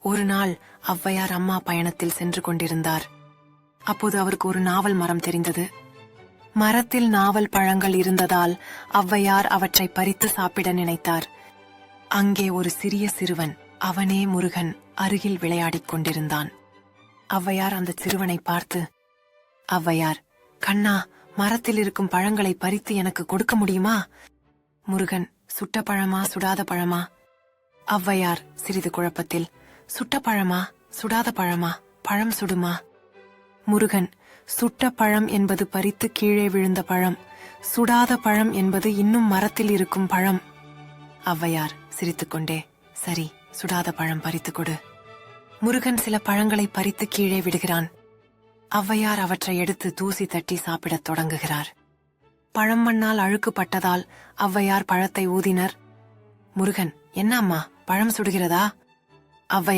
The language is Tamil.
ஒரு நாள் ஔவையார் அம்மா பயணத்தில் சென்று கொண்டிருந்தார். அப்போது அவருக்கு ஒரு நாவல் மரம் தெரிந்தது. மரத்தில் நாவல் பழங்கள் இருந்ததால் ஔவையார் அவற்றை பறித்து சாப்பிட நினைத்தார். அங்கே ஒரு சிறிய சிறுவன், அவனே முருகன், அருகில் விளையாடிக் கொண்டிருந்தான். ஔவையார் அந்த சிறுவனை பார்த்து, ஔவையார், கண்ணா, மரத்தில் இருக்கும் பழங்களை பறித்து எனக்கு கொடுக்க முடியுமா? முருகன், சுட்ட பழமா சுடாத பழமா? ஔவையார் சிறிது குழப்பத்தில், சுட்ட பழமா சுடாத பழமா? பழம் சுடுமா? முருகன், சுட்ட பழம் என்பது பறித்து கீழே விழுந்த பழம், சுடாத பழம் என்பது இன்னும் மரத்தில் இருக்கும் பழம். ஔவையார் சிரித்துக்கொண்டே, சரி, சுடாத பழம் பறித்துக் கொடு. முருகன் சில பழங்களை பறித்து கீழே விடுகிறான். ஔவையார் அவற்றை எடுத்து தூசி தட்டி சாப்பிடத் தொடங்குகிறார். பழம் மண்ணால் அழுக்கு பட்டதால் ஔவையார் பழத்தை ஊதினர். முருகன், என்ன அம்மா, பழம் சுடுகிறதா? ஔவையார்